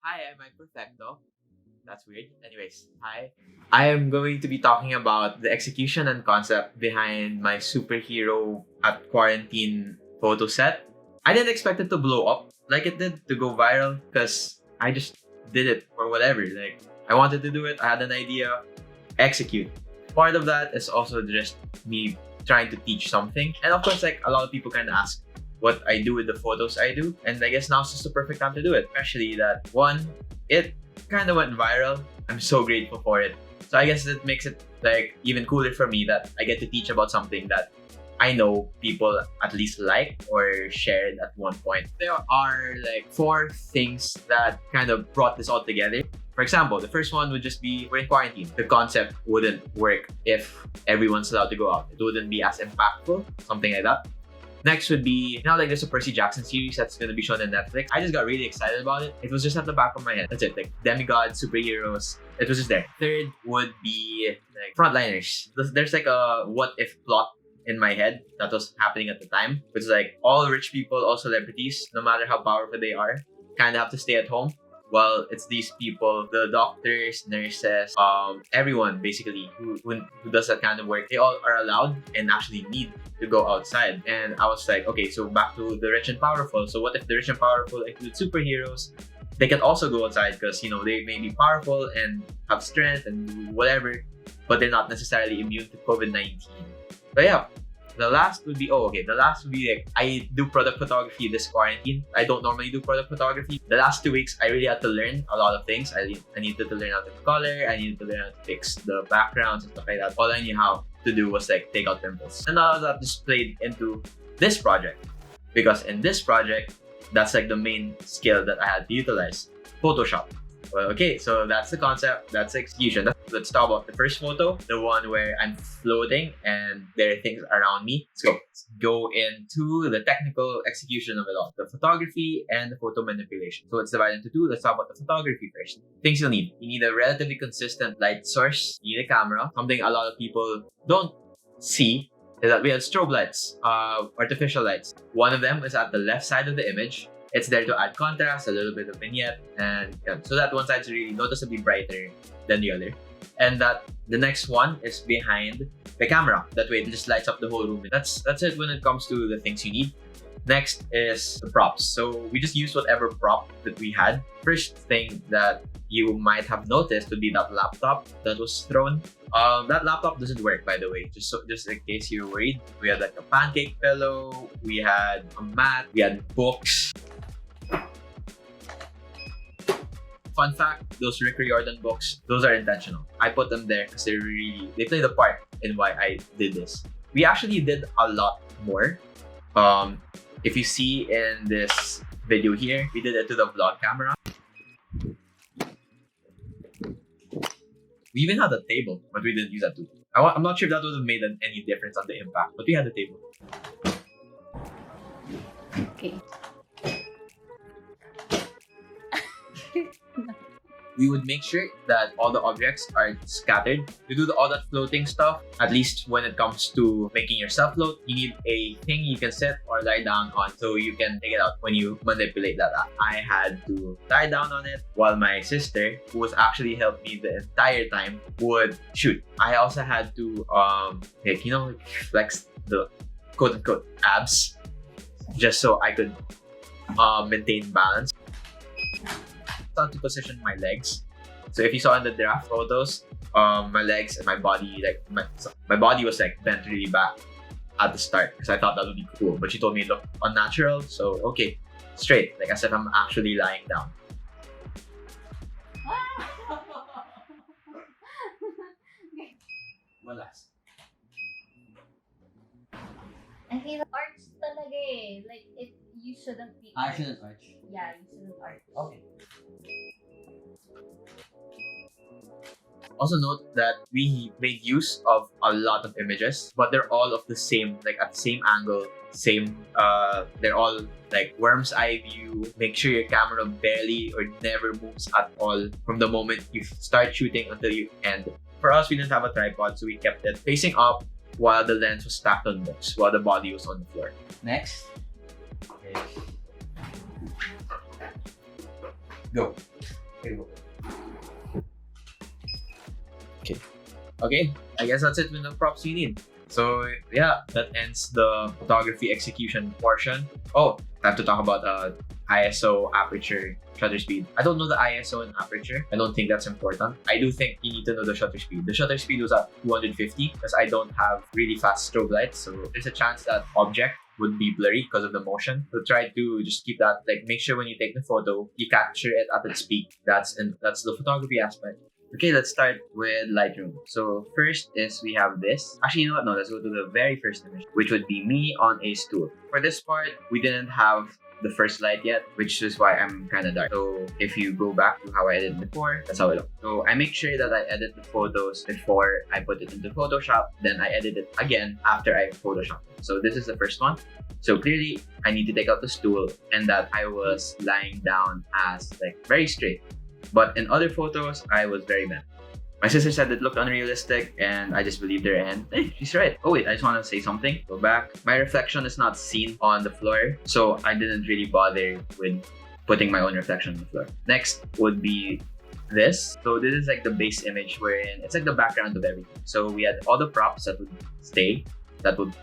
Hi, I'm Perfecto. That's weird. Anyways, hi. I am going to be talking about the execution and concept behind my superhero at quarantine photo set. I didn't expect it to blow up like it did, to go viral, because I just did it for whatever. Like, I wanted to do it, I had an idea, execute. Part of that is also just me trying to teach something. And of course, like, a lot of people kind of ask what I do with the photos I do. And I guess now's just the perfect time to do it. Especially that one, it kind of went viral. I'm so grateful for it. So I guess it makes it like even cooler for me that I get to teach about something that I know people at least like or shared at one point. There are like four things that kind of brought this all together. For example, the first one would just be we're in quarantine. The concept wouldn't work if everyone's allowed to go out. It wouldn't be as impactful, something like that. Next would be, like there's a Percy Jackson series that's going to be shown on Netflix. I just got really excited about it. It was just at the back of my head. That's it. Like demigod, superheroes. It was just there. Third would be like frontliners. There's like a what if plot in my head that was happening at the time. Which is like all rich people, all celebrities, no matter how powerful they are, kind of have to stay at home. Well, it's these people, the doctors, nurses, everyone basically who does that kind of work. They all are allowed and actually need to go outside. And I was like, okay, so back to the rich and powerful. So what if the rich and powerful include superheroes? They can also go outside because they may be powerful and have strength and do whatever, but they're not necessarily immune to COVID-19. But yeah, the last would be like I do product photography this quarantine. I don't normally do product photography. The last 2 weeks I really had to learn a lot of things. I needed to learn how to color, I needed to learn how to fix the backgrounds and stuff like that. All I knew how to do was like take out pimples. And all of that just played into this project. Because in this project, that's like the main skill that I had to utilize. Photoshop. Well, okay, so that's the concept, that's the execution. Let's talk about the first photo, the one where I'm floating and there are things around me. Let's go into the technical execution of it all, the photography and the photo manipulation. So let's divide into two. Let's talk about the photography first. Things you'll need. You need a relatively consistent light source. You need a camera. Something a lot of people don't see is that we have strobe lights, artificial lights. One of them is at the left side of the image. It's there to add contrast, a little bit of vignette, and so that one side's really noticeably brighter than the other. And that the next one is behind the camera. That way it just lights up the whole room. That's it when it comes to the things you need. Next is the props. So we just used whatever prop that we had. First thing that you might have noticed would be that laptop that was thrown. That laptop doesn't work, by the way. Just in case you're worried. We had like a pancake pillow. We had a mat. We had books. Fun fact, those Rick Riordan books, those are intentional. I put them there because they play the part in why I did this. We actually did a lot more. If you see in this video here, we did it to the vlog camera. We even had a table, but we didn't use that too. I'm not sure if that would have made any difference on the impact, but we had a table. Okay. We would make sure that all the objects are scattered. To do all that floating stuff, at least when it comes to making yourself float, you need a thing you can sit or lie down on so you can take it out when you manipulate that. I had to lie down on it while my sister, who was actually helped me the entire time, would shoot. I also had to flex the quote-unquote abs just so I could maintain balance. How to position my legs. So if you saw in the draft photos, my legs and my body, like my body was like bent really back at the start because I thought that would be cool. But she told me it looked unnatural, so okay, straight, like as if I'm actually lying down. One last. I feel arch talaga eh. Like, you shouldn't be I shouldn't arch. Yeah, you shouldn't arch. Okay. Also note that we made use of a lot of images, but they're all of the same, like at the same angle, they're all like worm's eye view. Make sure your camera barely or never moves at all from the moment you start shooting until you end. For us, we didn't have a tripod, so we kept it facing up while the lens was stacked on books, while the body was on the floor. Next. Okay. Go. Okay, I guess that's it with the props you need. So yeah, that ends the photography execution portion. Oh, I have to talk about ISO, aperture, shutter speed. I don't know the ISO and aperture. I don't think that's important. I do think you need to know the shutter speed. The shutter speed was at 250 because I don't have really fast strobe lights, so there's a chance that object would be blurry because of the motion. So try to just keep that, like, make sure when you take the photo, you capture it at its peak. That's the photography aspect. Okay, let's start with Lightroom. So first is we have this. Actually, you know what? No, let's go to the very first image, which would be me on a stool. For this part, we didn't have the first light yet, which is why I'm kind of dark. So if you go back to how I edited before, that's how it looks. So I make sure that I edit the photos before I put it into Photoshop. Then I edit it again after I Photoshop. So this is the first one. So clearly, I need to take out the stool and that I was lying down as like very straight. But in other photos, I was very bent. My sister said it looked unrealistic, and I just believed her, and hey, she's right. Oh wait, I just want to say something. Go back. My reflection is not seen on the floor, so I didn't really bother with putting my own reflection on the floor. Next would be this. So this is like the base image wherein it's like the background of everything. So we had all the props that would stay,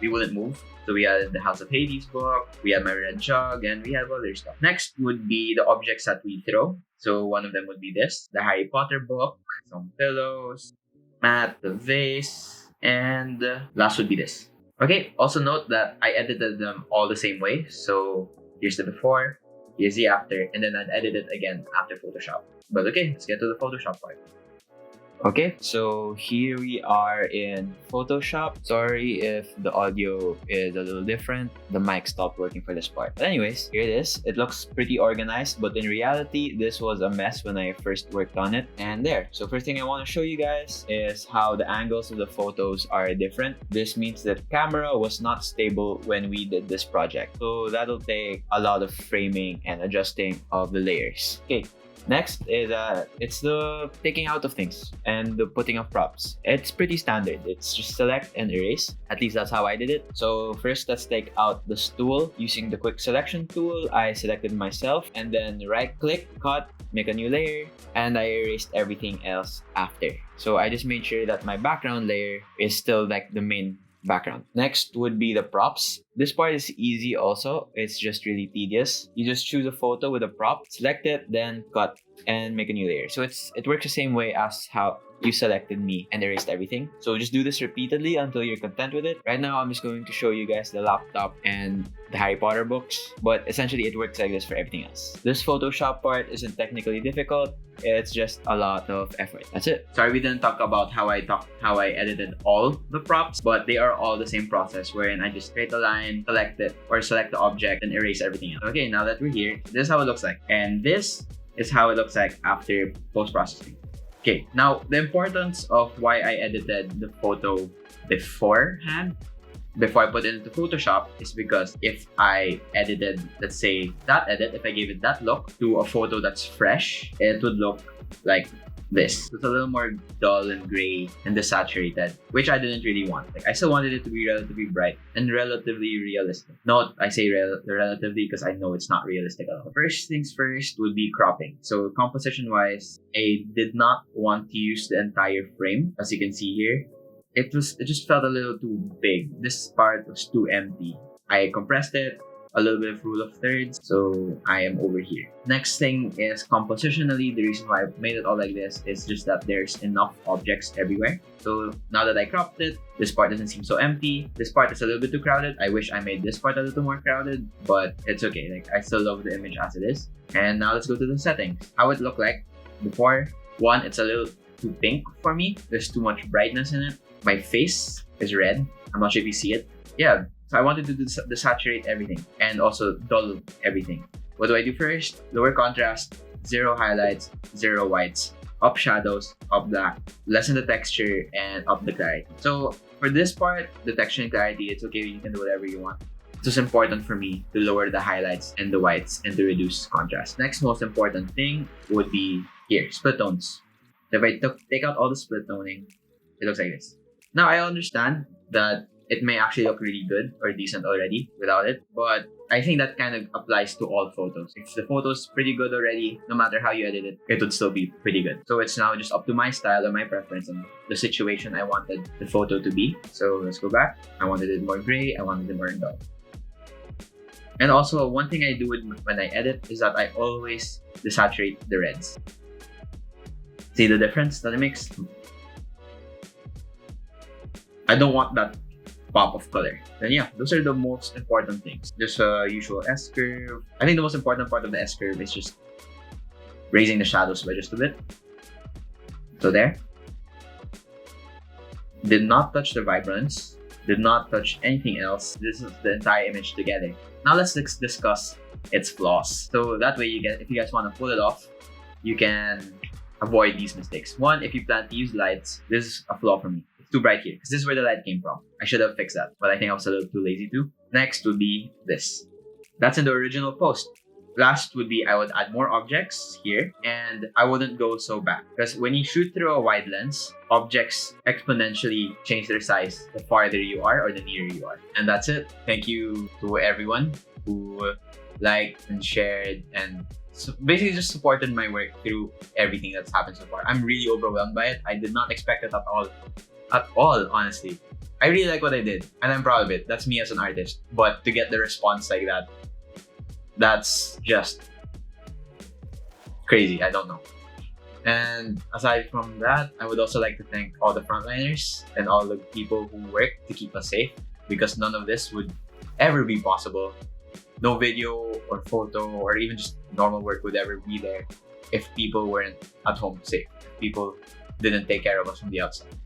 we wouldn't move. So we had the House of Hades book, we had my red jug, and we have other stuff. Next would be the objects that we throw. So one of them would be this, the Harry Potter book, some pillows, mat, the vase, and last would be this. Okay, also note that I edited them all the same way. So here's the before, here's the after, and then I'd edit it again after Photoshop. But okay, let's get to the Photoshop part. Okay, so here we are in Photoshop. Sorry if the audio is a little different. The mic stopped working for this part. But anyways, here it is. It looks pretty organized, but in reality, this was a mess when I first worked on it. And there. So first thing I want to show you guys is how the angles of the photos are different. This means that camera was not stable when we did this project. So that'll take a lot of framing and adjusting of the layers. Okay. Next is it's the taking out of things and the putting of props. It's pretty standard. It's just select and erase. At least that's how I did it. So first, let's take out the stool. Using the quick selection tool, I selected myself and then right click, cut, make a new layer, and I erased everything else after. So I just made sure that my background layer is still like the main background. Next would be the props. This part is easy also. It's just really tedious. You just choose a photo with a prop, select it, then cut and make a new layer. So it works the same way as how you selected me and erased everything. So just do this repeatedly until you're content with it. Right now, I'm just going to show you guys the laptop and the Harry Potter books, but essentially it works like this for everything else. This Photoshop part isn't technically difficult. It's just a lot of effort. That's it. Sorry, we didn't talk about how I edited all the props, but they are all the same process wherein I just create a line, select it, or select the object and erase everything else. Okay, now that we're here, this is how it looks like. And this is how it looks like after post-processing. Okay, now the importance of why I edited the photo beforehand, before I put it into Photoshop, is because if I edited, let's say, that edit, if I gave it that look to a photo that's fresh, it would look like this. It's a little more dull and gray and desaturated, which I didn't really want. Like, I still wanted it to be relatively bright and relatively realistic. Note, I say relatively because I know it's not realistic at all. First things first would be cropping. So composition-wise, I did not want to use the entire frame, as you can see here. It just felt a little too big. This part was too empty. I compressed it, a little bit of rule of thirds, so I am over here. Next thing is compositionally. The reason why I made it all like this is just that there's enough objects everywhere. So now that I cropped it, this part doesn't seem so empty. This part is a little bit too crowded. I wish I made this part a little more crowded, but it's okay. Like, I still love the image as it is. And now let's go to the settings. How it looked like before. One, it's a little too pink for me. There's too much brightness in it. My face is red. I'm not sure if you see it. Yeah, so I wanted to desaturate everything and also dull everything. What do I do first? Lower contrast, zero highlights, zero whites, up shadows, up black, lessen the texture, and up the clarity. So for this part, the texture and clarity, it's okay. You can do whatever you want. It was important for me to lower the highlights and the whites and to reduce contrast. Next most important thing would be here, split tones. So if I take out all the split toning, it looks like this. Now I understand that it may actually look really good or decent already without it, but I think that kind of applies to all photos. If the photo's pretty good already, no matter how you edit it, it would still be pretty good. So it's now just up to my style and my preference and the situation I wanted the photo to be. So let's go back. I wanted it more gray, I wanted it more dull. And also, one thing I do when I edit is that I always desaturate the reds. See the difference that it makes? I don't want that pop of color. Then yeah, those are the most important things. There's a usual S-curve. I think the most important part of the S-curve is just raising the shadows by just a bit. So there. Did not touch the vibrance. Did not touch anything else. This is the entire image together. Now let's discuss its flaws. So that way if you guys want to pull it off, you can avoid these mistakes. One, if you plan to use lights, this is a flaw for me. It's too bright here because this is where the light came from. I should have fixed that, but I think I was a little too lazy to. Next would be this. That's in the original post. Last would be I would add more objects here and I wouldn't go so back because when you shoot through a wide lens, objects exponentially change their size the farther you are or the nearer you are. And that's it. Thank you to everyone who liked and shared and basically just supported my work through everything that's happened so far. I'm really overwhelmed by it. I did not expect it at all, honestly. I really like what I did and I'm proud of it. That's me as an artist. But to get the response like that, that's just crazy. I don't know. And aside from that, I would also like to thank all the frontliners and all the people who work to keep us safe because none of this would ever be possible. No video or photo or even just normal work would ever be there if people weren't at home safe. If people didn't take care of us from the outside.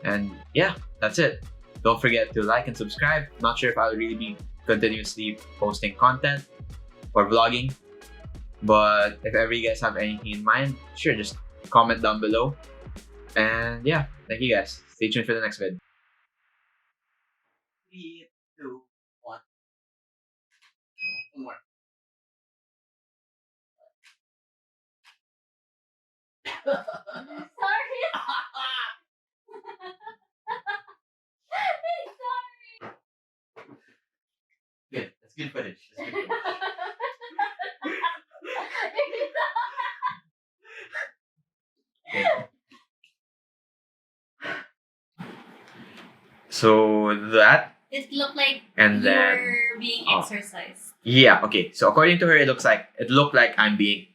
And yeah, that's it. Don't forget to like and subscribe. Not sure if I'll really be continuously posting content or vlogging, but if ever you guys have anything in mind, sure, just comment down below. And yeah, thank you guys. Stay tuned for the next vid. 3, 2, 1. One more. Sorry. Good. That's good footage. That's good footage. Okay. So that It looked like and then you're being exercised. yeah, okay. So according to her, it looked like I'm being